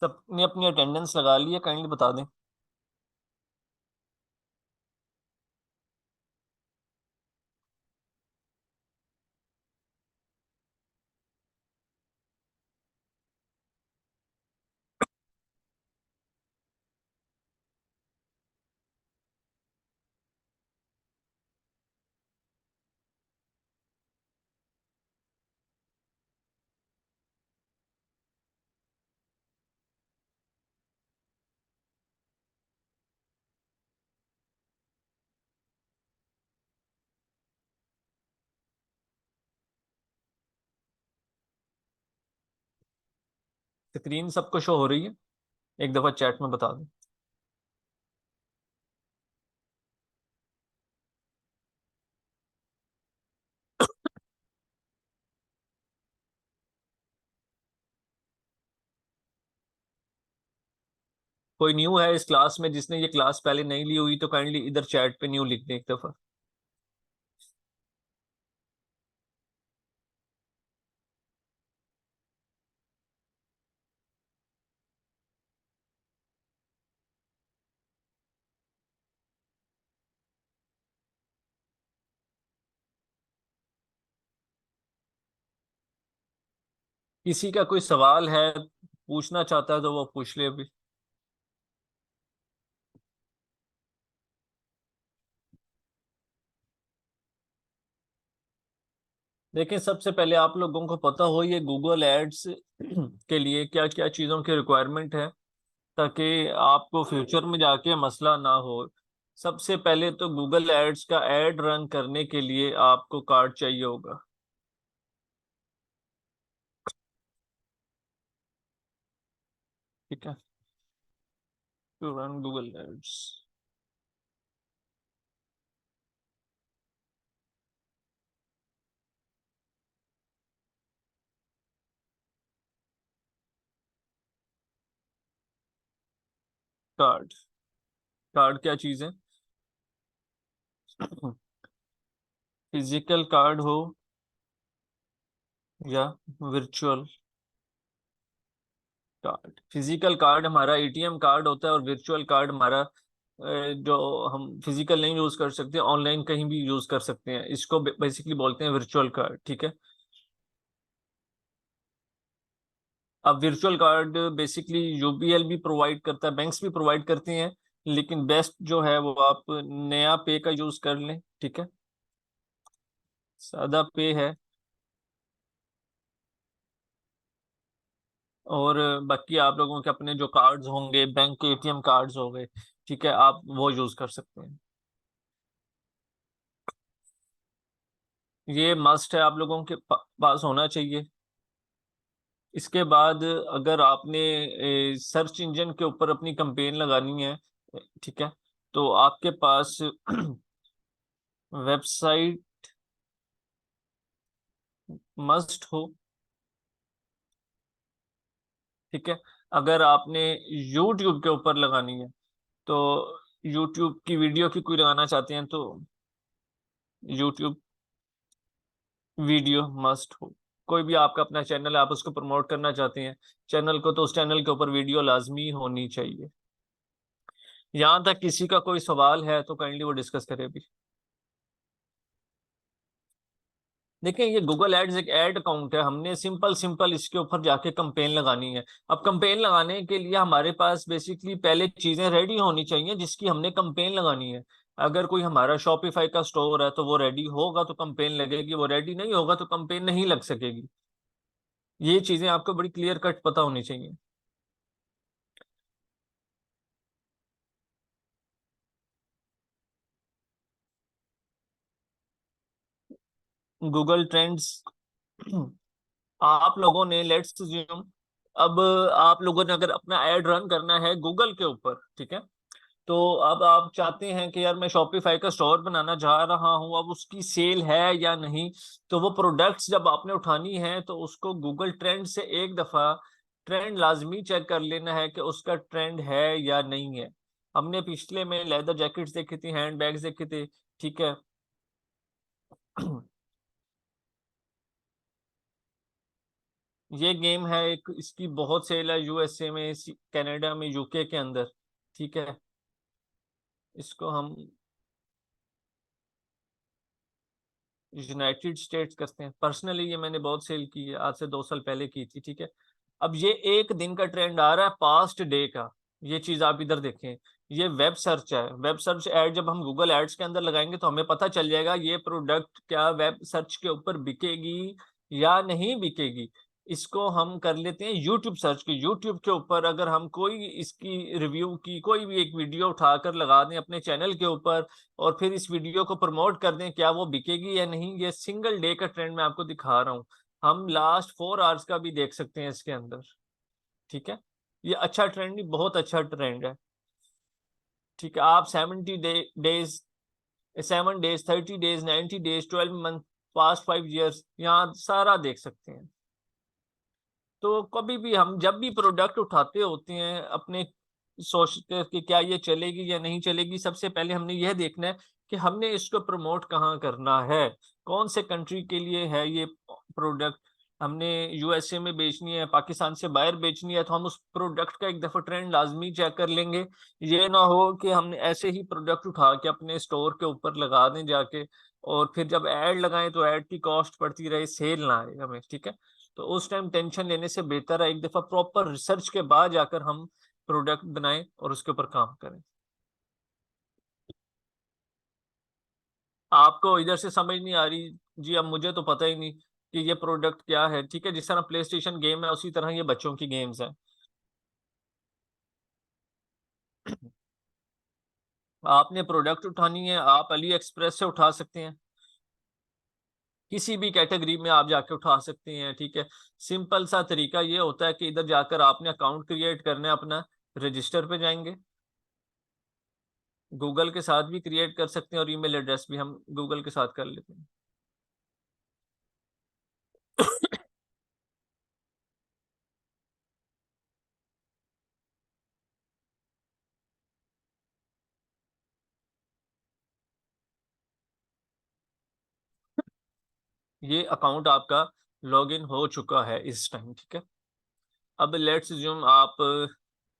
सबने अपनी अटेंडेंस लगा ली है, काइंडली बता दें। स्क्रीन सबको शो हो रही है? एक दफा चैट में बता दें। कोई न्यू है इस क्लास में जिसने ये क्लास पहले नहीं ली हुई तो काइंडली इधर चैट पे न्यू लिख दें एक दफा। किसी का कोई सवाल है, पूछना चाहता है तो वो पूछ ले अभी। देखिए, सबसे पहले आप लोगों को पता हो ये गूगल एड्स के लिए क्या क्या चीज़ों की रिक्वायरमेंट है, ताकि आपको फ्यूचर में जाके मसला ना हो। सबसे पहले तो गूगल एड्स का एड रन करने के लिए आपको कार्ड चाहिए होगा। ठीक है, to run Google ads. Card, card क्या चीज़ है? फिजिकल कार्ड हो या वर्चुअल कार्ड। फिजिकल कार्ड हमारा एटीएम कार्ड होता है, और वर्चुअल कार्ड हमारा जो हम फिजिकल नहीं यूज कर सकते, ऑनलाइन कहीं भी यूज कर सकते हैं, इसको बेसिकली बोलते हैं वर्चुअल कार्ड। ठीक है। अब वर्चुअल कार्ड बेसिकली यूबीएल भी प्रोवाइड करता है, बैंक्स भी प्रोवाइड करती हैं, लेकिन बेस्ट जो है वो आप नया पे का यूज कर लें। ठीक है, सादा पे है। और बाकी आप लोगों के अपने जो कार्ड्स होंगे, बैंक के एटीएम कार्ड्स हो गए, ठीक है, आप वो यूज कर सकते हैं। ये मस्ट है, आप लोगों के पास होना चाहिए। इसके बाद अगर आपने सर्च इंजन के ऊपर अपनी कंपेन लगानी है, ठीक है, तो आपके पास वेबसाइट मस्ट हो। ठीक है। अगर आपने यूट्यूब के ऊपर लगानी है, तो यूट्यूब की वीडियो की कोई लगाना चाहते हैं तो यूट्यूब वीडियो मस्ट हो। कोई भी आपका अपना चैनल है, आप उसको प्रमोट करना चाहते हैं चैनल को, तो उस चैनल के ऊपर वीडियो लाजमी होनी चाहिए। यहाँ तक किसी का कोई सवाल है तो काइंडली वो डिस्कस करे अभी। देखिए, ये गूगल एड्स एक एड अकाउंट है, हमने सिंपल सिंपल इसके ऊपर जाके कंपेन लगानी है। अब कंपेन लगाने के लिए हमारे पास बेसिकली पहले चीजें रेडी होनी चाहिए जिसकी हमने कंपेन लगानी है। अगर कोई हमारा शॉपिफाई का स्टोर है तो वो रेडी होगा तो कंपेन लगेगी, वो रेडी नहीं होगा तो कंपेन नहीं लग सकेगी। ये चीजें आपको बड़ी क्लियर कट पता होनी चाहिए। गूगल ट्रेंड्स आप लोगों ने, लेट्स अज्यूम, अब आप लोगों ने अगर अपना एड रन करना है गूगल के ऊपर, ठीक है, तो अब आप चाहते हैं कि यार मैं शॉपिफाई का स्टोर बनाना चाह रहा हूँ, अब उसकी सेल है या नहीं। तो वो प्रोडक्ट्स जब आपने उठानी है तो उसको गूगल ट्रेंड से एक दफा ट्रेंड लाजमी चेक कर लेना है कि उसका ट्रेंड है या नहीं है। हमने पिछले में लेदर जैकेट्स देखी थी, हैंड बैग्स देखे थे। ठीक है। ये गेम है एक, इसकी बहुत सेल है यूएसए में, कनाडा में, यूके के अंदर। ठीक है, इसको हम यूनाइटेड स्टेट्स करते हैं। पर्सनली ये मैंने बहुत सेल की है, आज से 2 साल पहले की थी। ठीक है, अब ये एक दिन का ट्रेंड आ रहा है, पास्ट डे का। ये चीज आप इधर देखें, ये वेब सर्च है। वेब सर्च ऐड जब हम गूगल एड्स के अंदर लगाएंगे तो हमें पता चल जाएगा ये प्रोडक्ट क्या वेब सर्च के ऊपर बिकेगी या नहीं बिकेगी। इसको हम कर लेते हैं यूट्यूब सर्च की। यूट्यूब के ऊपर अगर हम कोई इसकी रिव्यू की कोई भी एक वीडियो उठाकर लगा दें अपने चैनल के ऊपर, और फिर इस वीडियो को प्रमोट कर दें, क्या वो बिकेगी या नहीं। ये सिंगल डे का ट्रेंड मैं आपको दिखा रहा हूँ। हम लास्ट 4 आवर्स का भी देख सकते हैं इसके अंदर। ठीक है, ये अच्छा ट्रेंड नहीं, बहुत अच्छा ट्रेंड है। ठीक है, आप 70 days, 7 days, 30 days, 90 days, 12 month, past 5 years, यहाँ सारा देख सकते हैं। तो कभी भी हम जब भी प्रोडक्ट उठाते होते हैं अपने, सोचते हैं कि क्या ये चलेगी या नहीं चलेगी, सबसे पहले हमने यह देखना है कि हमने इसको प्रमोट कहाँ करना है, कौन से कंट्री के लिए है ये प्रोडक्ट। हमने यूएसए में बेचनी है, पाकिस्तान से बाहर बेचनी है, तो हम उस प्रोडक्ट का एक दफा ट्रेंड लाजमी चेक कर लेंगे। ये ना हो कि हमने ऐसे ही प्रोडक्ट उठा के अपने स्टोर के ऊपर लगा दें जाके, और फिर जब ऐड लगाएं तो ऐड की कॉस्ट बढ़ती रहे, सेल ना आए हमें। ठीक है, तो उस टाइम टेंशन लेने से बेहतर है एक दफा प्रॉपर रिसर्च के बाद जाकर हम प्रोडक्ट बनाएं और उसके ऊपर काम करें। आपको इधर से समझ नहीं आ रही जी? अब मुझे तो पता ही नहीं कि ये प्रोडक्ट क्या है। ठीक है, जिस तरह प्ले स्टेशन गेम है उसी तरह ये बच्चों की गेम्स है। आपने प्रोडक्ट उठानी है, आप अली एक्सप्रेस से उठा सकते हैं, किसी भी कैटेगरी में आप जाके उठा सकते हैं। ठीक है, सिंपल सा तरीका ये होता है कि इधर जाकर आपने अकाउंट क्रिएट करना है अपना, रजिस्टर पे जाएंगे। गूगल के साथ भी क्रिएट कर सकते हैं और ईमेल एड्रेस भी हम गूगल के साथ कर लेते हैं। ये अकाउंट आपका लॉगिन हो चुका है इस टाइम। ठीक है, अब लेट्स ज्यूम आप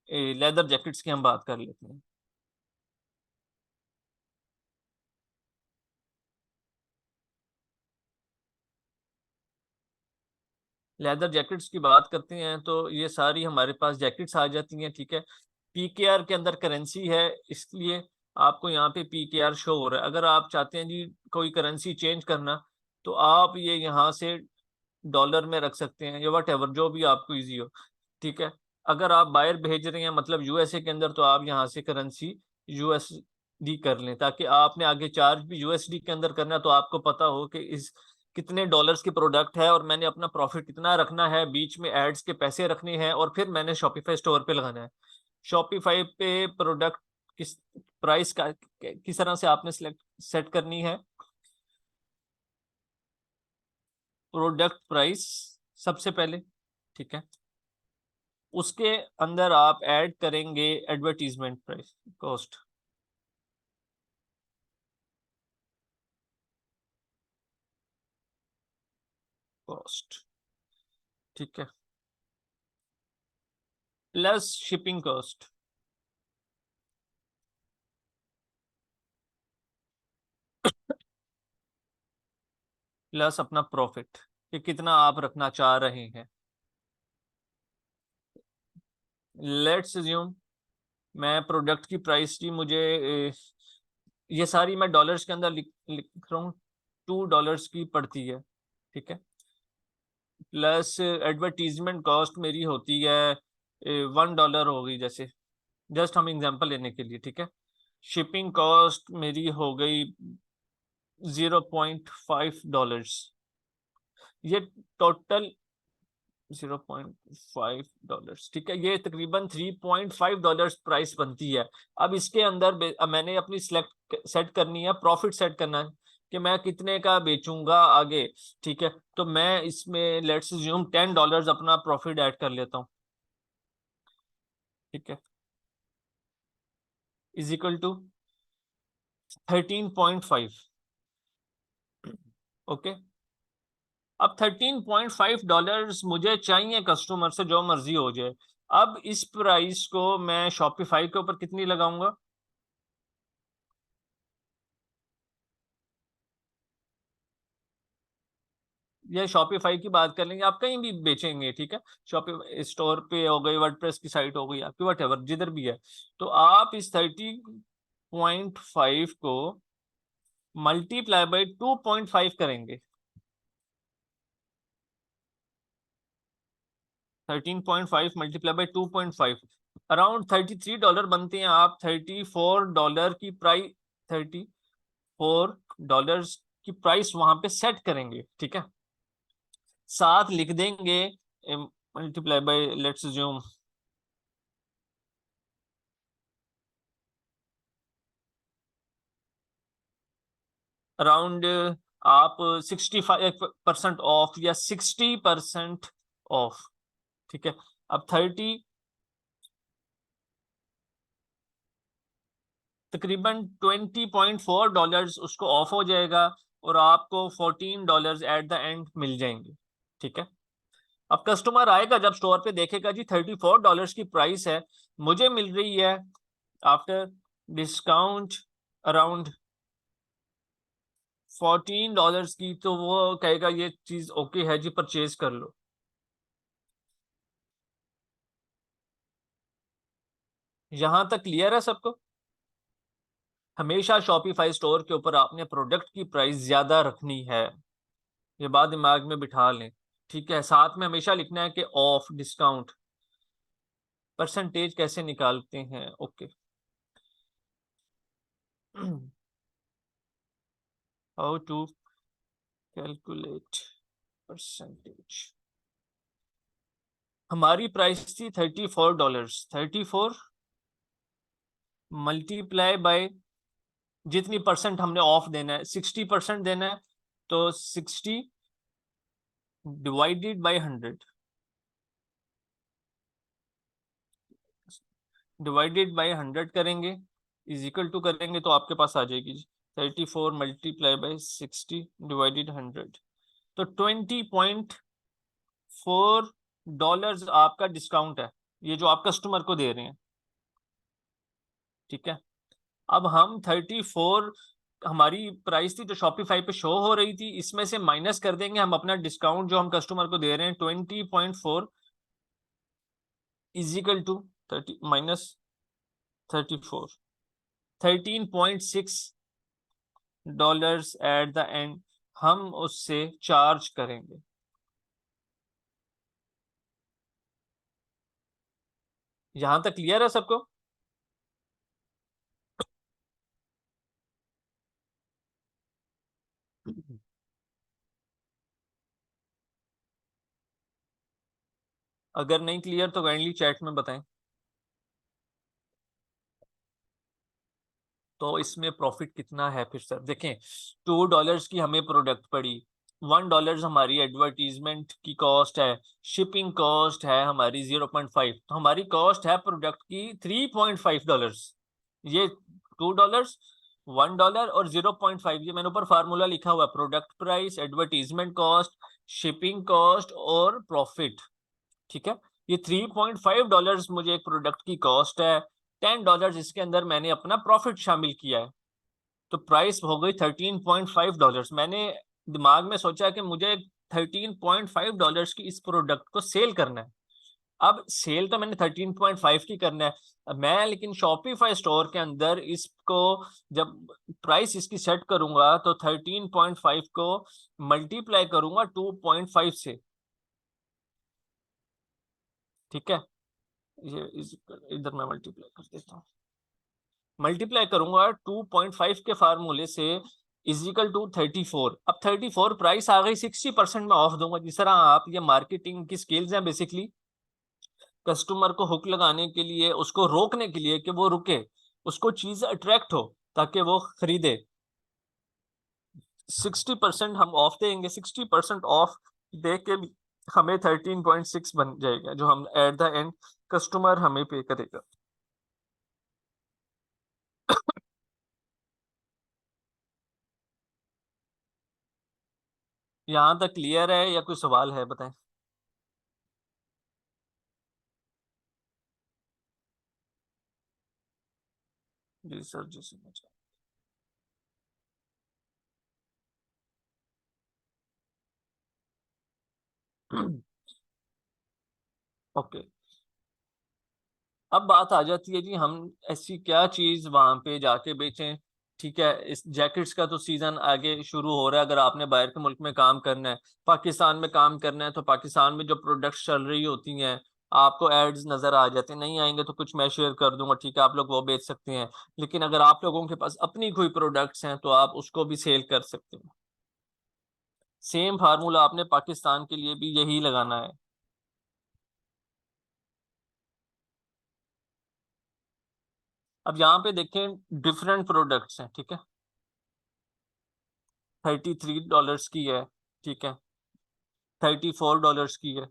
लेदर जैकेट्स की हम बात कर लेते हैं। लेदर जैकेट्स की बात करते हैं तो ये सारी हमारे पास जैकेट्स आ जाती हैं। ठीक है, पीकेआर के अंदर करेंसी है, इसलिए आपको यहाँ पे पीकेआर शो हो रहा है। अगर आप चाहते हैं जी कोई करेंसी चेंज करना, तो आप ये यहाँ से डॉलर में रख सकते हैं या वट एवर, जो भी आपको ईजी हो। ठीक है, अगर आप बाहर भेज रहे हैं मतलब यूएसए के अंदर, तो आप यहाँ से करेंसी यूएसडी कर लें, ताकि आपने आगे चार्ज भी यूएसडी के अंदर करना है तो आपको पता हो कि इस कितने डॉलर्स की प्रोडक्ट है और मैंने अपना प्रॉफिट कितना रखना है, बीच में एड्स के पैसे रखने हैं, और फिर मैंने शॉपिफाई स्टोर पे लगाना है। शॉपिफाई पे प्रोडक्ट किस प्राइस का किस तरह से आपने सिलेक्ट सेट करनी है, प्रोडक्ट प्राइस सबसे पहले। ठीक है, उसके अंदर आप ऐड करेंगे एडवर्टीजमेंट प्राइस कॉस्ट। कॉस्ट, ठीक है, प्लस शिपिंग कॉस्ट, प्लस अपना प्रॉफिट कि कितना आप रखना चाह रहे हैं। लेट्स अज्यूम मैं प्रोडक्ट की प्राइस की मुझे ये सारी मैं डॉलर्स के अंदर लिख रहा हूँ, $2 की पड़ती है। ठीक है, प्लस एडवर्टीजमेंट कॉस्ट मेरी होती है $1 हो गई, जैसे जस्ट हम एग्जांपल लेने के लिए। ठीक है, शिपिंग कॉस्ट मेरी हो गई $0.5। ये टोटल $0.5। ठीक है, ये तकरीबन $3.5 प्राइस बनती है। अब इसके अंदर अब मैंने अपनी सिलेक्ट सेट करनी है, प्रॉफिट सेट करना है कि मैं कितने का बेचूंगा आगे। ठीक है, तो मैं इसमें लेट्स अज्यूम $10 अपना प्रॉफिट ऐड कर लेता हूँ। ठीक है, इज इक्वल टू 13.5। ओके, अब $13.5 मुझे चाहिए कस्टमर से, जो मर्जी हो जाए। अब इस प्राइस को मैं शॉपिफाई के ऊपर कितनी लगाऊंगा? या शॉपिफाई की बात कर लेंगे, आप कहीं भी बेचेंगे, ठीक है, शॉपी स्टोर पे हो गई, वर्डप्रेस की साइट हो गई आपकी, वट एवर जिधर भी है। तो आप इस 30.5 को मल्टीप्लाई बाई 2.5 करेंगे। 13.5 मल्टीप्लाई बाई 2.5, अराउंड $33 बनते हैं। आप $34 की प्राइस, $34 की प्राइस वहां पे सेट करेंगे, ठीक है। साथ लिख देंगे multiply by, let's assume around, आप 65% ऑफ या 60% ऑफ, ठीक है। अब 30, तकरीबन $20.4 उसको ऑफ हो जाएगा, और आपको $14 एट द एंड मिल जाएंगे, ठीक है। अब कस्टमर आएगा जब स्टोर पे, देखेगा जी $34 की प्राइस है, मुझे मिल रही है आफ्टर डिस्काउंट अराउंड $14 की, तो वो कहेगा ये चीज ओके है जी, परचेज कर लो। यहां तक क्लियर है सबको? हमेशा शॉपिफाई स्टोर के ऊपर आपने प्रोडक्ट की प्राइस ज्यादा रखनी है, ये बात दिमाग में बिठा लें, ठीक है। साथ में हमेशा लिखना है कि ऑफ डिस्काउंट, परसेंटेज कैसे निकालते हैं, okay. How to calculate percentage. हमारी प्राइस थी $34, 34 मल्टीप्लाई बाय जितनी परसेंट हमने ऑफ देना है, 60% देना है, तो 60 डिवाइडेड बाय 100, डिवाइडेड बाय 100 करेंगे, इज इक्वल टू करेंगे तो आपके पास आ जाएगी 34 मल्टीप्लाई बाय 60 डिवाइडेड 100, तो $20.4 आपका डिस्काउंट है, ये जो आप कस्टमर को दे रहे हैं, ठीक है। अब हम 34 हमारी प्राइस थी जो शॉपिफाई पे शो हो रही थी, इसमें से माइनस कर देंगे हम अपना डिस्काउंट जो हम कस्टमर को दे रहे हैं, 20.4 is equal to 30 minus 34, $13.6 at the end हम उससे चार्ज करेंगे। यहां तक क्लियर है सबको? अगर नहीं क्लियर तो काइंडली चैट में बताएं। तो इसमें प्रॉफिट कितना है फिर सर, देखें, $2 की हमें प्रोडक्ट पड़ी, $1 हमारी एडवर्टीजमेंट की कॉस्ट है, शिपिंग कॉस्ट है हमारी 0.5, तो हमारी कॉस्ट है प्रोडक्ट की $3.5। ये $2, $1 और 0.5, ये मैंने ऊपर फार्मूला लिखा हुआ है, product price, advertisement cost, shipping cost और प्रॉफिट, ठीक है। ये $3.5 मुझे एक प्रोडक्ट की कॉस्ट है, $10 इसके अंदर मैंने अपना प्रॉफिट शामिल किया है, तो प्राइस हो गई $13.5। मैंने दिमाग में सोचा कि मुझे $13.5 की इस प्रोडक्ट को सेल करना है। अब सेल तो मैंने 13.5 की करना है, मैं लेकिन शॉपिफाई स्टोर के अंदर इसको जब प्राइस इसकी सेट करूंगा तो 13.5 को मल्टीप्लाई करूंगा 2.5 से, ठीक है। ये इधर मैं मल्टीप्लाई कर देता हूँ, मल्टीप्लाई करूंगा 2.5 के फार्मूले से, इजिकल टू 34। अब 34 प्राइस आ गई, 60% में ऑफ दूंगा। जिस तरह आप, ये मार्केटिंग की स्किल्स हैं बेसिकली, कस्टमर को हुक लगाने के लिए, उसको रोकने के लिए कि वो रुके, उसको चीज अट्रैक्ट हो ताकि वो खरीदे, 60% हम ऑफ देंगे, 60% ऑफ दे के भी हमें 13.6 बन जाएगा, जो हम एट द एंड कस्टमर हमें पे करेगा। यहाँ तक क्लियर है या कोई सवाल है, बताएं। जी सर, जी समझ गया। ओके। अब बात आ जाती है जी, हम ऐसी क्या चीज वहां पे जाके बेचें। ठीक है, इस जैकेट्स का तो सीजन आगे शुरू हो रहा है। अगर आपने बाहर के मुल्क में काम करना है, पाकिस्तान में काम करना है, तो पाकिस्तान में जो प्रोडक्ट्स चल रही होती हैं, आपको एड्स नजर आ जाते हैं। नहीं आएंगे तो कुछ मैं शेयर कर दूंगा, ठीक है, आप लोग वो बेच सकते हैं। लेकिन अगर आप लोगों के पास अपनी कोई प्रोडक्ट्स हैं तो आप उसको भी सेल कर सकते हैं। सेम फार्मूला आपने पाकिस्तान के लिए भी यही लगाना है। अब यहाँ पे देखें, डिफरेंट प्रोडक्ट्स हैं, ठीक है। $33 की है, ठीक है। $34 की है।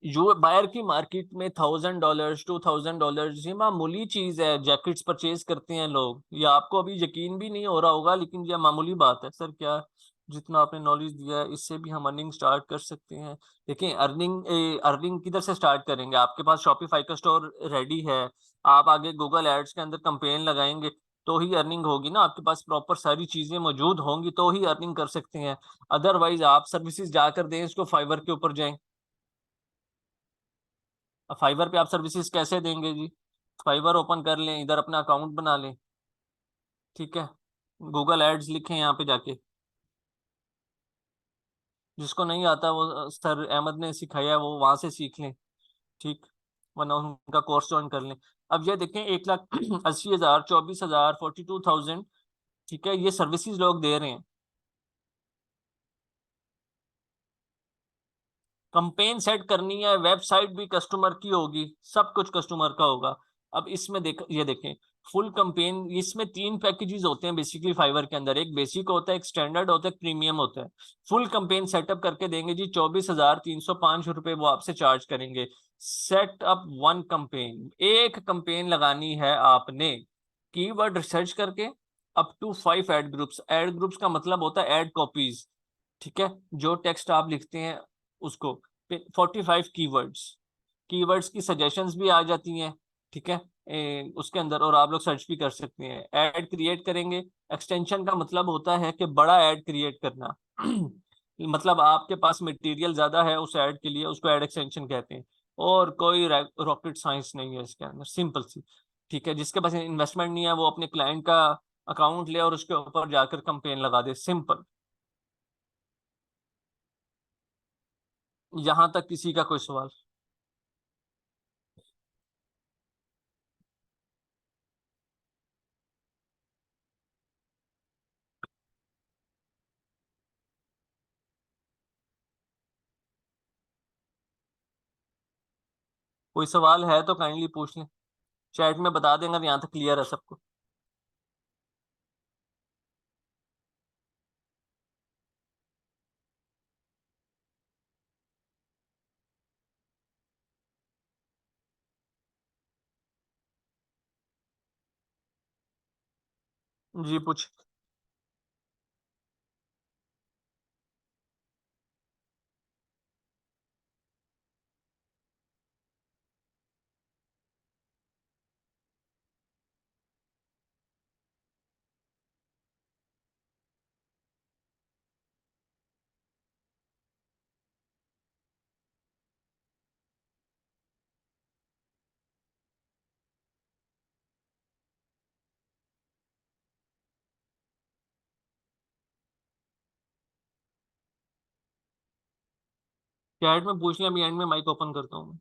जो बाहर की मार्केट में $1000, $2000, ये मामूली चीज है। जैकेट्स परचेज करते हैं लोग, ये आपको अभी यकीन भी नहीं हो रहा होगा, लेकिन ये मामूली बात है सर। क्या जितना आपने नॉलेज दिया है, इससे भी हम अर्निंग स्टार्ट कर सकते हैं। देखिए, अर्निंग अर्निंग किधर से स्टार्ट करेंगे? आपके पास शॉपिफाई का स्टोर रेडी है, आप आगे गूगल एड्स के अंदर कंपेन लगाएंगे तो ही अर्निंग होगी ना। आपके पास प्रॉपर सारी चीजें मौजूद होंगी तो ही अर्निंग कर सकते हैं। अदरवाइज आप सर्विसेज जाकर दें इसको, फाइवर के ऊपर जाएं। अब फाइवर पे आप सर्विसेज कैसे देंगे जी? फाइवर ओपन कर लें, इधर अपना अकाउंट बना लें, ठीक है। गूगल एड्स लिखें यहाँ पे जाके। जिसको नहीं आता वो सर अहमद ने सिखाया है, वो वहां से सीख लें, ठीक। वरना उनका कोर्स ज्वाइन कर लें। अब ये देखें, 1,80,000, 24,000, 42,000, ठीक है, ये सर्विसेज लोग दे रहे हैं। कंपेन सेट करनी है, वेबसाइट भी कस्टमर की होगी, सब कुछ कस्टमर का होगा। अब इसमें ये देखें, फुल कंपेन, इसमें तीन पैकेजेस होते हैं बेसिकली फाइवर के अंदर। एक बेसिक होता है, एक स्टैंडर्ड होता है, एक प्रीमियम होता है। फुल कंपेन सेटअप करके देंगे जी, ₹24,305 वो आपसे चार्ज करेंगे। सेट अप वन कंपेन, एक कंपेन लगानी है आपने, कीवर्ड रिसर्च करके, up to 5 ad groups. Ad groups का मतलब होता है एड कॉपीज, ठीक है। जो टेक्स्ट आप लिखते हैं उसको, 45 कीवर्ड्स, कीवर्ड्स की सजेशंस भी आ जाती हैं, ठीक है, उसके अंदर। और आप लोग सर्च भी कर सकते हैं। ऐड क्रिएट करेंगे। एक्सटेंशन का मतलब होता है कि बड़ा ऐड क्रिएट करना। मतलब आपके पास मटेरियल ज्यादा है उस ऐड के लिए, उसको ऐड एक्सटेंशन कहते हैं। और कोई रॉकेट साइंस नहीं है इसके अंदर, सिंपल सी, ठीक है। जिसके पास इन्वेस्टमेंट नहीं है वो अपने क्लाइंट का अकाउंट ले और उसके ऊपर जाकर कंपेन लगा दे, सिंपल। यहां तक किसी का कोई सवाल? कोई सवाल है तो काइंडली पूछ लें, चैट में बता देंगे, यहाँ तक क्लियर है सबको। जी पूछ। चैट में पूछ लें, अभी एंड में माइक ओपन करता हूँ मैं।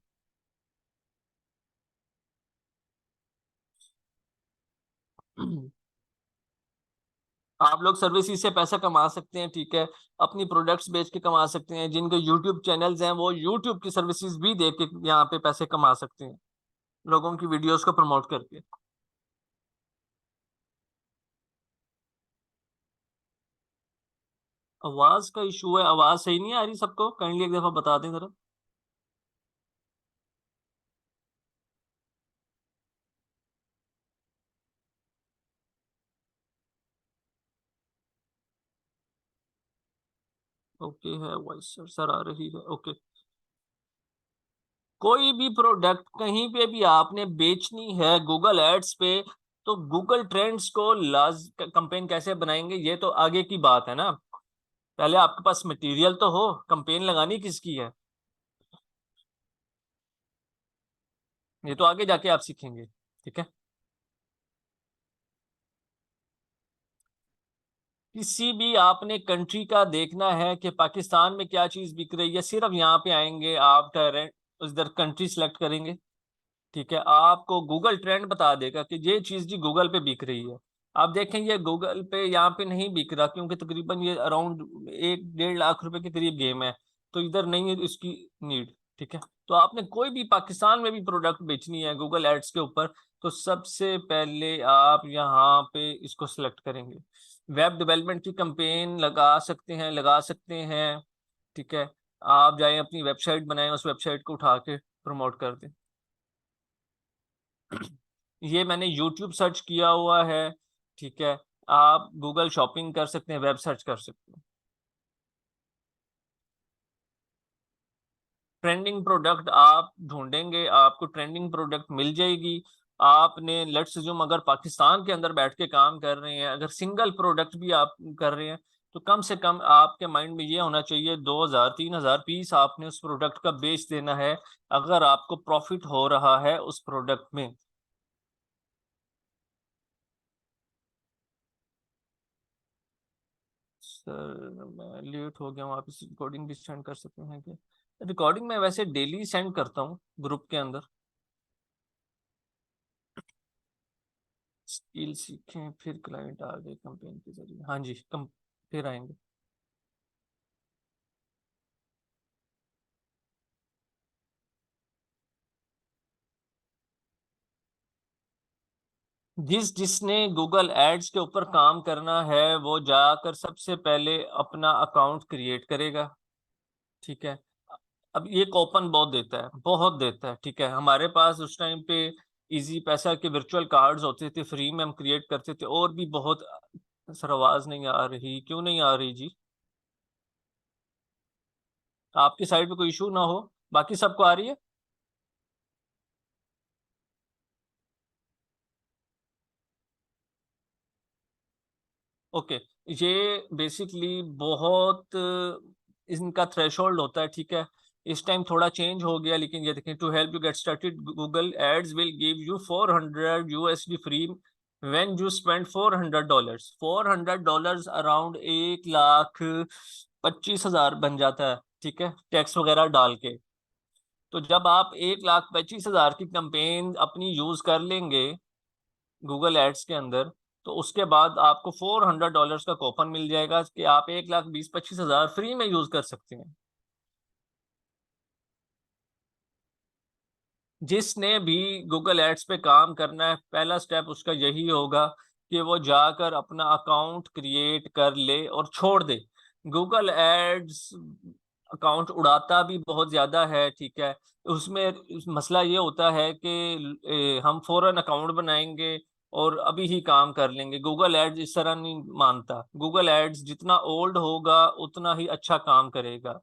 आप लोग सर्विसेज से पैसा कमा सकते हैं, ठीक है। अपनी प्रोडक्ट्स बेच के कमा सकते हैं। जिनके यूट्यूब चैनल्स हैं वो यूट्यूब की सर्विसेज भी दे के यहाँ पे पैसे कमा सकते हैं, लोगों की वीडियोस को प्रमोट करके। आवाज का इशू है, आवाज सही नहीं आ रही सबको? काइंडली एक दफा बता दें जरा। ओके है वॉइस सर, सर आ रही है, ओके। कोई भी प्रोडक्ट कहीं पे भी आपने बेचनी है गूगल एड्स पे, तो गूगल ट्रेंड्स को लाज कंपेन कैसे बनाएंगे, ये तो आगे की बात है ना। पहले आपके पास मटेरियल तो हो, कंपेन लगानी किसकी है, ये तो आगे जाके आप सीखेंगे, ठीक है। किसी भी आपने कंट्री का देखना है कि पाकिस्तान में क्या चीज बिक रही है, सिर्फ यहाँ पे आएंगे आप, डायरेक्ट उधर कंट्री सिलेक्ट करेंगे, ठीक है। आपको गूगल ट्रेंड बता देगा कि ये चीज जी गूगल पे बिक रही है। आप देखें ये गूगल पे यहाँ पे नहीं बिक रहा, क्योंकि तकरीबन ये अराउंड 1-1.5 लाख रुपए के करीब गेम है, तो इधर नहीं है इसकी नीड, ठीक है। तो आपने कोई भी पाकिस्तान में भी प्रोडक्ट बेचनी है गूगल एड्स के ऊपर, तो सबसे पहले आप यहाँ पे इसको सिलेक्ट करेंगे। वेब डेवलपमेंट की कंपेन लगा सकते हैं, ठीक है। आप जाएं अपनी वेबसाइट बनाएं, उस वेबसाइट को उठा के प्रमोट कर दें। ये मैंने यूट्यूब सर्च किया हुआ है, ठीक है। आप गूगल शॉपिंग कर सकते हैं, वेब सर्च कर सकते हैं। ट्रेंडिंग प्रोडक्ट आप ढूंढेंगे, आपको ट्रेंडिंग प्रोडक्ट मिल जाएगी। आपने लेट्स अज्यूम अगर पाकिस्तान के अंदर बैठ के काम कर रहे हैं, अगर सिंगल प्रोडक्ट भी आप कर रहे हैं, तो कम से कम आपके माइंड में ये होना चाहिए 2,000-3,000 पीस आपने उस प्रोडक्ट का बेच देना है, अगर आपको प्रॉफिट हो रहा है उस प्रोडक्ट में। सर मैं लेट हो गया हूँ, आप इस रिकॉर्डिंग भी सेंड कर सकते हैं क्या? रिकॉर्डिंग मैं वैसे डेली सेंड करता हूँ ग्रुप के अंदर। स्किल सीखें फिर क्लाइंट आ गए कंपेन के जरिए, हाँ जी, कम फिर आएंगे। जिसने गूगल एड्स के ऊपर काम करना है वो जाकर सबसे पहले अपना अकाउंट क्रिएट करेगा, ठीक है। अब ये कूपन बहुत देता है, बहुत देता है, ठीक है। हमारे पास उस टाइम पे इजी पैसा के वर्चुअल कार्ड्स होते थे, फ्री में हम क्रिएट करते थे, और भी बहुत। सर आवाज नहीं आ रही, क्यों नहीं आ रही जी? आपकी साइड पे कोई इशू ना हो, बाकी सबको आ रही है? ओके। ये बेसिकली बहुत इनका थ्रेशोल्ड होता है, ठीक है। इस टाइम थोड़ा चेंज हो गया, लेकिन ये देखें, to help you get started Google ads will give you $400 free when you spend $400। $400 around 1,25,000 बन जाता है, ठीक है, टैक्स वगैरह डाल के। तो जब आप 1,25,000 की कंपेन अपनी यूज कर लेंगे गूगल एड्स के अंदर, तो उसके बाद आपको $400 का कूपन मिल जाएगा कि आप 1,20,25,000 फ्री में यूज कर सकते हैं। जिसने भी गूगल एड्स पे काम करना है, पहला स्टेप उसका यही होगा कि वो जाकर अपना अकाउंट क्रिएट कर ले और छोड़ दे। गूगल एड्स अकाउंट उड़ाता भी बहुत ज्यादा है, ठीक है। उसमें मसला ये होता है कि हम फौरन अकाउंट बनाएंगे और अभी ही काम कर लेंगे, गूगल एड्स इस तरह नहीं मानता। गूगल एड्स जितना ओल्ड होगा उतना ही अच्छा काम करेगा।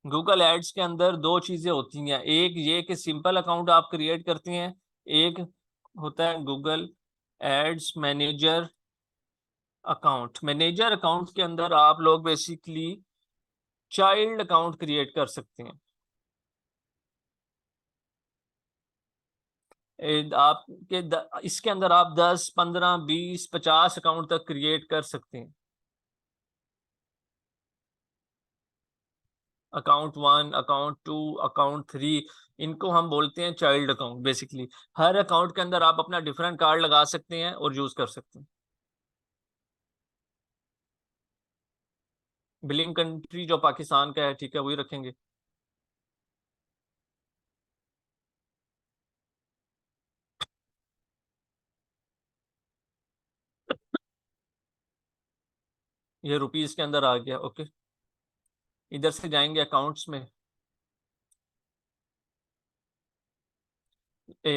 गूगल एड्स के अंदर दो चीजें होती हैं, एक ये कि सिंपल अकाउंट आप क्रिएट करते हैं, एक होता है Google ads manager account. Manager account के अंदर आप लोग बेसिकली चाइल्ड अकाउंट क्रिएट कर सकते हैं। इसके अंदर आप 10, 15, 20, 50 अकाउंट तक क्रिएट कर सकते हैं। अकाउंट 1, अकाउंट 2, अकाउंट 3, इनको हम बोलते हैं चाइल्ड अकाउंट। बेसिकली हर अकाउंट के अंदर आप अपना डिफरेंट कार्ड लगा सकते हैं और यूज कर सकते हैं। बिलिंग कंट्री जो पाकिस्तान का है, ठीक है, वही रखेंगे। ये रुपीस के अंदर आ गया, ओके। इधर से जाएंगे अकाउंट्स में।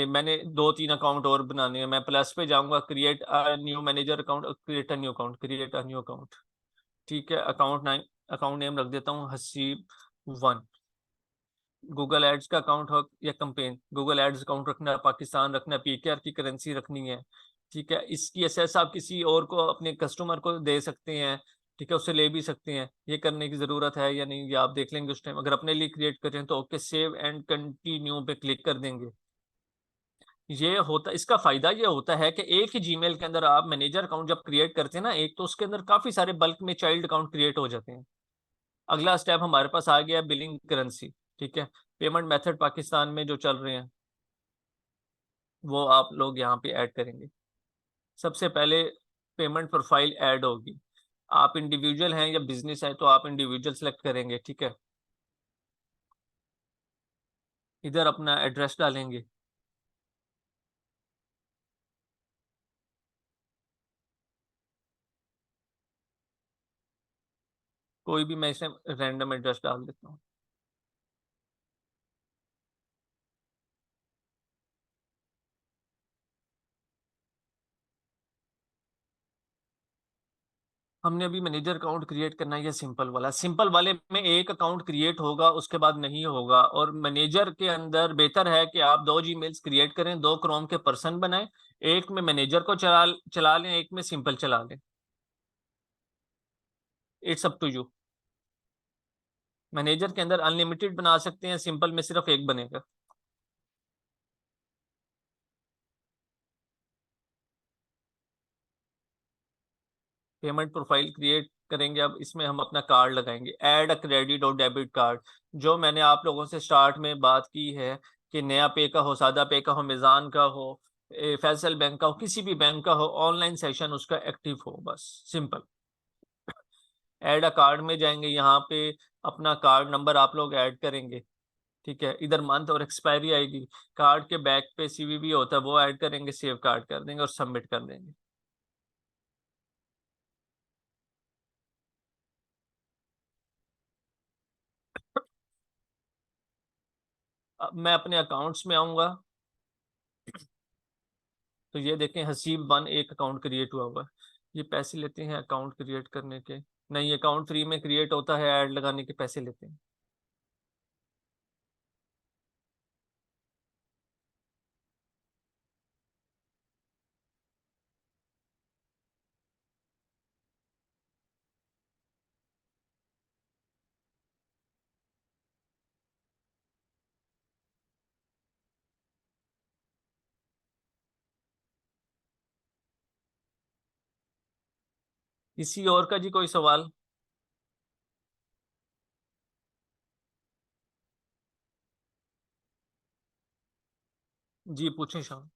मैंने 2-3 अकाउंट और बनाने हैं, मैं प्लस पे जाऊंगा, create a new manager account, create a new account, create a new account, ठीक है, अकाउंट नेम रख देता हूँ हसीब 1। गूगल एड्स का अकाउंट हो या कंपेन, गूगल एड्स अकाउंट रखना है, पाकिस्तान रखना है, पीकेआर की करेंसी रखनी है। ठीक है, इसकी एसेस आप किसी और को, अपने कस्टमर को दे सकते हैं। ठीक है, उससे ले भी सकते हैं। ये करने की जरूरत है या नहीं, ये आप देख लेंगे उस टाइम। अगर अपने लिए क्रिएट करें तो ओके, सेव एंड कंटिन्यू पे क्लिक कर देंगे। ये होता, इसका फायदा ये होता है कि एक ही जीमेल के अंदर आप मैनेजर अकाउंट जब क्रिएट करते हैं ना एक, तो उसके अंदर काफी सारे बल्क में चाइल्ड अकाउंट क्रिएट हो जाते हैं। अगला स्टेप हमारे पास आ गया बिलिंग करेंसी। ठीक है, पेमेंट मेथड पाकिस्तान में जो चल रहे हैं वो आप लोग यहाँ पे ऐड करेंगे। सबसे पहले पेमेंट प्रोफाइल ऐड होगी। आप इंडिविजुअल हैं या बिजनेस है तो आप इंडिविजुअल सेलेक्ट करेंगे। ठीक है, इधर अपना एड्रेस डालेंगे। कोई भी मैं इसमें रैंडम एड्रेस डाल देता हूँ। हमने अभी मैनेजर अकाउंट क्रिएट करना है, ये सिंपल वाला। सिंपल वाले में एक अकाउंट क्रिएट होगा, उसके बाद नहीं होगा। और मैनेजर के अंदर बेहतर है कि आप दो जीमेल्स क्रिएट करें, दो क्रोम के पर्सन बनाएं। एक में मैनेजर को चला चला लें, एक में सिंपल चला लें। It's up to you. Manager के अंदर अनलिमिटेड बना सकते हैं, सिंपल में सिर्फ एक बनेगा। पेमेंट प्रोफाइल क्रिएट करेंगे। अब इसमें हम अपना कार्ड लगाएंगे, ऐड अ क्रेडिट और डेबिट कार्ड। जो मैंने आप लोगों से स्टार्ट में बात की है कि नया पे का हो, सादा पे का हो, मिजान का हो, फैसल बैंक का हो, किसी भी बैंक का हो, ऑनलाइन सेशन उसका एक्टिव हो, बस सिंपल। ऐड अ कार्ड में जाएंगे, यहाँ पे अपना कार्ड नंबर आप लोग ऐड करेंगे। ठीक है, इधर मंथ और एक्सपायरी आएगी। कार्ड के बैक पे सीवीवी होता है वो ऐड करेंगे, सेव कार्ड कर देंगे और सबमिट कर देंगे। अब मैं अपने अकाउंट्स में आऊंगा तो ये देखें हसीब 1 एक अकाउंट क्रिएट हुआ हुआ है। ये पैसे लेते हैं अकाउंट क्रिएट करने के? नहीं, अकाउंट फ्री में क्रिएट होता है, ऐड लगाने के पैसे लेते हैं। किसी और का जी कोई सवाल? जी पूछें शाम।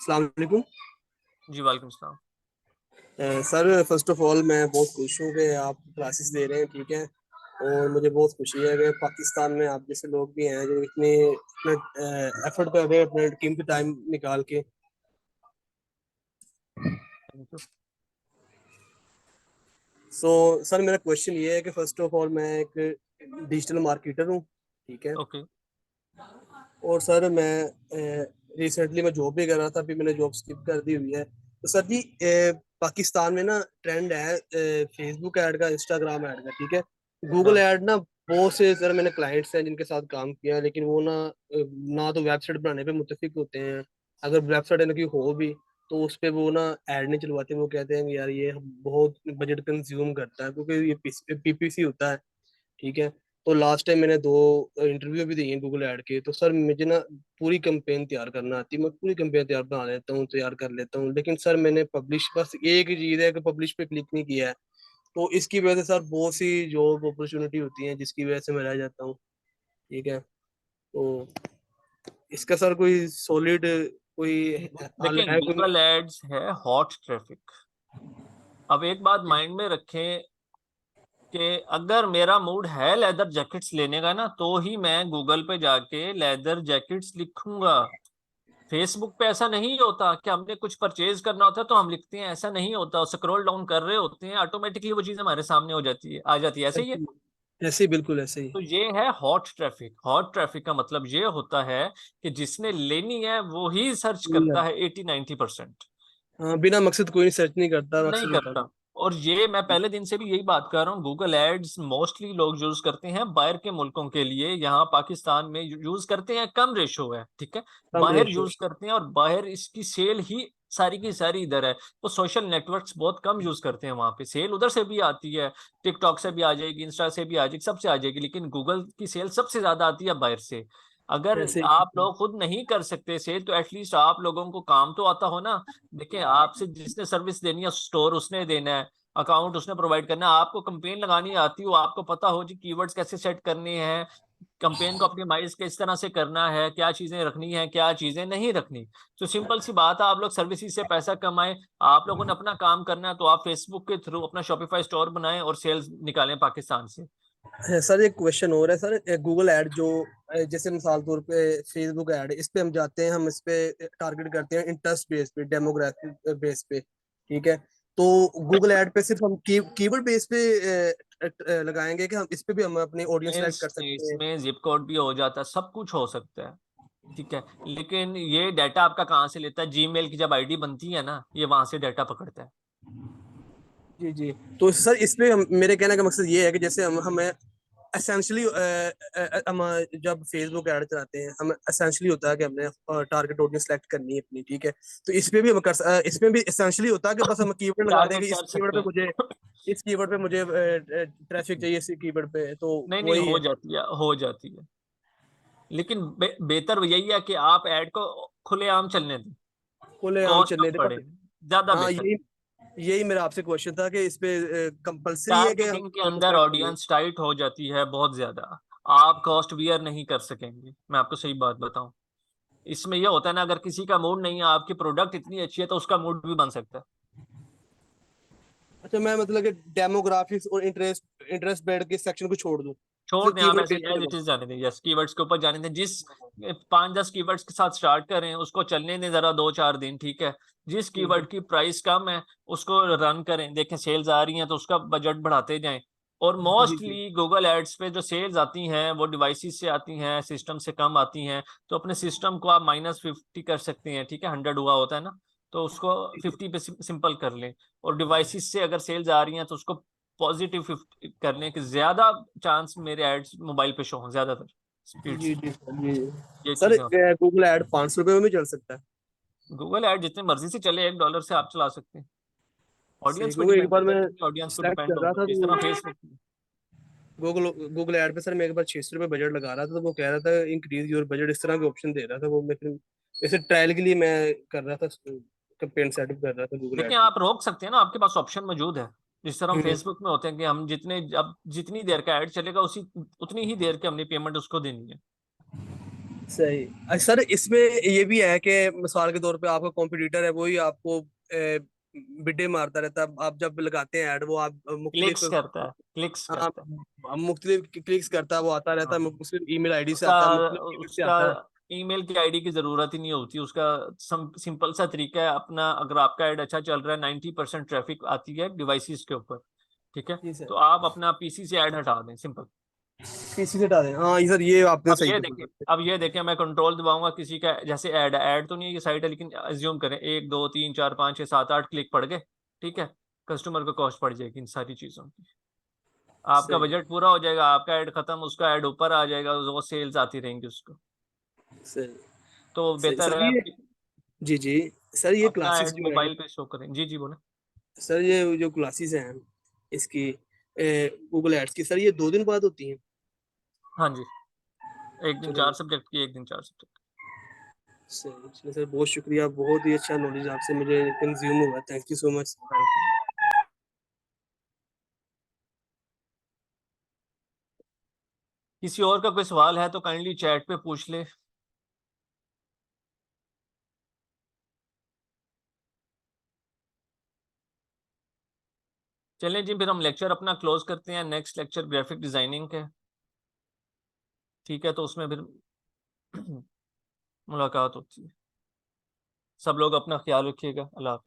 अस्सलाम वालेकुम। जी वालेकुम सलाम। सर फर्स्ट ऑफ ऑल मैं बहुत खुश हूँ कि आप क्लासेस दे रहे हैं, ठीक है। और मुझे बहुत खुशी है कि पाकिस्तान में आप जैसे लोग भी हैं जो इतने इतना एफर्ट कर रहे हैं अपने कीमती टाइम निकाल के। Thank you. सो सर मेरा क्वेश्चन ये है कि फर्स्ट ऑफ ऑल मैं एक डिजिटल मार्केटर हूँ, ठीक है। ओके। और सर मैं रिसेंटली मैं जॉब भी कर रहा था, अभी मैंने जॉब स्किप कर दी हुई है। तो सर जी पाकिस्तान में ना ट्रेंड है फेसबुक ऐड का, इंस्टाग्राम ऐड का, ठीक है। गूगल हाँ। ऐड ना बहुत से सर मैंने क्लाइंट्स हैं जिनके साथ काम किया है, लेकिन वो ना तो वेबसाइट बनाने पे मुतफिक होते हैं। अगर वेबसाइट इनकी हो भी तो उस पे वो ना ऐड नहीं चलवाते। वो कहते हैं कि यार ये बहुत बजट कंज्यूम करता है क्योंकि ये पीपीसी होता है, ठीक है। तो लास्ट टाइम मैंने दो इंटरव्यू भी दिए हैं गूगल ऐड के। तो सर मुझे ना पूरी कैंपेन तैयार करना आती है, मैं पूरी कैंपेन तैयार बना लेता हूँ, तैयार कर लेता हूँ। लेकिन सर मैंने पब्लिश, बस एक ही चीज़ है कि पब्लिश पे क्लिक नहीं किया है। तो इसकी वजह से सर बहुत सी जॉब अपॉर्चुनिटी होती है जिसकी वजह से मैं रह जाता हूँ, ठीक है। तो इसका सर कोई सॉलिड कोई हल देखें, है कोई? गूगल एड्स है हॉट ट्रैफिक। अब एक बात माइंड में रखें, कि अगर मेरा मूड है लेदर जैकेट्स लेने का ना, तो ही मैं गूगल पे जाके लेदर जैकेट्स लिखूंगा। फेसबुक पे ऐसा नहीं होता कि हमने कुछ परचेज करना होता है तो हम लिखते हैं, ऐसा नहीं होता। स्क्रॉल डाउन कर रहे होते हैं, ऑटोमेटिकली वो चीज हमारे सामने हो जाती है, आ जाती है, ऐसे ही है। ऐसे ऐसे ही, बिल्कुल ऐसे ही। तो ये है हॉट ट्रैफिक। हॉट ट्रैफिक का मतलब ये होता है कि जिसने लेनी है वो ही सर्च वही है। करता है 80-90%। हाँ, बिना मकसद कोई नहीं सर्च नहीं करता, नहीं मकसद होता है। करता। और ये मैं पहले दिन से भी यही बात कर रहा हूँ, गूगल एड्स मोस्टली लोग यूज करते हैं बाहर के मुल्कों के लिए। यहाँ पाकिस्तान में यूज करते हैं, कम रेशो है, ठीक है। कम बाहर रेशो। यूज करते हैं, और बाहर इसकी सेल ही सारी की सारी इधर है। तो सोशल नेटवर्क्स बहुत कम यूज करते हैं वहां पे। सेल उधर से भी आती है, टिकटॉक से भी आ जाएगी, इंस्टा से भी आ जाएगी, सबसे आ जाएगी, लेकिन गूगल की सेल सबसे ज्यादा आती है बाहर से। अगर ऐसे ही। आप लोग खुद नहीं कर सकते सेल, तो एटलीस्ट आप लोगों को काम तो आता हो ना। देखिए, आपसे जिसने सर्विस देनी है स्टोर उसने देना है, अकाउंट उसने प्रोवाइड करना है। आपको कंपेन लगानी आती हो, आपको पता हो जी कीवर्ड्स कैसे सेट करने हैं, कंपेन को ऑप्टिमाइज किस तरह से करना है, क्या चीजें रखनी है, क्या चीजें नहीं रखनी। तो सिंपल सी बात है, आप लोग सर्विसेज से पैसा कमाएं। आप लोगों ने अपना काम करना है, तो आप फेसबुक के थ्रू अपना शॉपिफाई स्टोर बनाएं और सेल्स निकालें पाकिस्तान से। सर एक क्वेश्चन और है सर, गूगल ऐड जो जैसे मिसाल तौर पे फेसबुक ऐड, इस पे हम जाते हैं, हम इस पे टारगेट करते हैं इंटरेस्ट बेस पे, डेमोग्राफिक बेस पे, ठीक है। तो गूगल ऐड पे सिर्फ हम कीवर्ड बेस पे लगाएंगे कि हम इस पे भी हम अपनी ऑडियंस सेलेक्ट कर सकते हैं? इसमें जिप कोड भी हो जाता है, सब कुछ हो सकता है, ठीक है। लेकिन ये डाटा आपका कहाँ से लेता है? जीमेल की जब आईडी बनती है ना, ये वहां से डाटा पकड़ता है। जी जी। तो सर इसमें मेरे कहने का मकसद ये है कि जैसे हम हमें एसेंशली हम जब फेसबुक ऐड चलाते हैं, हम एसेंशली होता है कि हमने टारगेट ऑडियंस सेलेक्ट करनी है अपनी, ठीक है। तो इसमें भी हम इसमें भी एसेंशली होता है कि बस हम कीवर्ड लगा दें टारगेट कि इस कर कीवर्ड सकते पे हैं। मुझे, इस कीवर्ड पे मुझे ट्रैफिक चाहिए, इस कीवर्ड पे, तो नहीं नहीं, वही हो है। जाती है, हो जाती है। लेकिन बेहतर यही है कि आप ऐड को खुलेआम चलने दें, खुले आम कॉस्ट चलने कम दे पड़े, बस। ज्यादा हाँ, बेहतर। यही यही मेरा आपसे क्वेश्चन था कि इस पे कंपलसरी है कि हम टारगेटिंग के ऑडियंस अंदर सेलेक्ट करें? ऑडियंस टाइट हो जाती है बहुत ज्यादा। आप कॉस्ट बियर नहीं कर सकेंगे, मैं आपको सही बात बताऊं। इसमें यह होता है ना, अगर किसी का मूड नहीं है, आपकी प्रोडक्ट इतनी अच्छी है, तो उसका मूड भी बन सकता है। अच्छा, मैं मतलब कि डेमोग्राफिक्स और इंटरेस्ट इंटरेस्ट बेड के सेक्शन को छोड़ दूं, छोड़ सिर्फ दें आप, कीवर्ड ऐसे बेस पे एज इट लगाऊं? इज जाने दें, यस, कीवर्ड्स के ऊपर जाने दें। जिस 5-10 कीवर्ड्स के साथ स्टार्ट करें, उसको चलने दें जरा 2-4 दिन, ठीक है। जिस हम्म। कीवर्ड की प्राइस कम है, उसको रन करें, देखें सेल्स आ रही हैं तो उसका बजट बढ़ाते जाएं। और जी जी। मोस्टली गूगल एड्स पे जो सेल्स आती हैं वो डिवाइसेस से आती हैं, सिस्टम से कम आती हैं। तो अपने सिस्टम को आप -50 कर सकते हैं, ठीक है। 100 हुआ होता है ना, तो उसको 50 पे सिंपल कर लें। और डिवाइसेस से अगर सेल्स आ रही हैं, तो उसको +50 करने के ज्यादा चांस मेरे एड्स मोबाइल पे शो हों ज्यादातर स्पीड जी से। जी सर जी। ये सर चीजें होती गूगल ऐड 500 रुपये में भी चल सकता है? हैं। गूगल एड जितने मर्जी से चले, $1 से आप चला सकते हैं। सही, ऑडियंस पे क्योंकि एक डिपेंड बार करता है, मैं कितनी ऑडियंस पे सिलेक्ट डिपेंड कर रहा होगा, था जिस तो तरह फेसबुक। गूगल गूगल ऐड पे सर मैं एक बार 600 रुपये बजट लगा रहा था, तो वो कह रहा था इंक्रीज योर बजट, इस तरह के ऑप्शन दे रहा था वो। मैं फिर ऐसे ट्रायल के लिए मैं कर रहा था, कैंपेन सेटअप कर रहा था गूगल लेकिन ऐड की। आप रोक सकते हैं ना, आपके पास ऑप्शन मौजूद है। जिस तरह हम हम्म। फेसबुक में होते हैं कि हम जितने, अब जितनी देर का ऐड चलेगा उसी उतनी ही देर की हमने पेमेंट उसको देनी है। सही। सर इसमें ये भी है कि मिसाल के तौर पे आपका कॉम्पिटिटर है, वही आपको बिडे मारता रहता है, आप जब लगाते हैं ऐड, वो आप मुख्तलिफ, क्लिक्स करता है, क्लिक्स हाँ, करता है। मुख्तलिफ क्लिक्स करता है, वो आता रहता हाँ, है, मुख्तलिफ ईमेल आईडी से उसका आता है, मुख्तलिफ कीवर्ड से उसका आता है। ईमेल की आईडी की जरूरत ही नहीं होती उसका। सिंपल सा तरीका है अपना, अगर आपका ऐड अच्छा चल रहा है, 90% ट्रैफिक आती है डिवाइसेस के ऊपर, ठीक है। जी सर। तो आप अपना पीसी से ऐड हटा दें, सिंपल। किसी से हटा दें, हाँ ये सर, ये आपने अब सही ये बोला। देखें, अब ये देखें, मैं कंट्रोल दबाऊंगा किसी का, जैसे ऐड, ऐड तो नहीं है ये साइट है, लेकिन अज्यूम करें 1 2 3 4 5 6 7 8 क्लिक पड़ गए, ठीक है। कस्टमर को कॉस्ट पड़ जाएगी इन सारी चीजों की। आपका सही बजट पूरा हो जाएगा, आपका ऐड खत्म, उसका ऐड ऊपर आ जाएगा, वो सेल्स आती रहेंगी उसको। सही। तो सही बेहतर सर है ये, जी जी। सर ये अपना क्लासेस ऐड जो है, मोबाइल पे शो करें। जी जी बोले। सर ये जो क्लासेस हैं इसकी, गूगल एड्स की, सर ये 2 दिन बाद होती हैं? हाँ जी, एक दिन चलो, 4 सब्जेक्ट की, एक दिन 4 सब्जेक्ट। सर चलो सर, बहुत शुक्रिया, बहुत ही अच्छा नॉलेज आपसे मुझे कंज्यूम हुआ, thank you so much. Welcome. किसी और का कोई सवाल है तो काइंडली चैट पे पूछ ले। चलें जी, फिर हम लेक्चर अपना क्लोज करते हैं। नेक्स्ट लेक्चर ग्राफिक डिजाइनिंग का, ठीक है? तो उसमें फिर मुलाकात होती है। सब लोग अपना ख्याल रखिएगा। अल्लाह हाफ़िज़।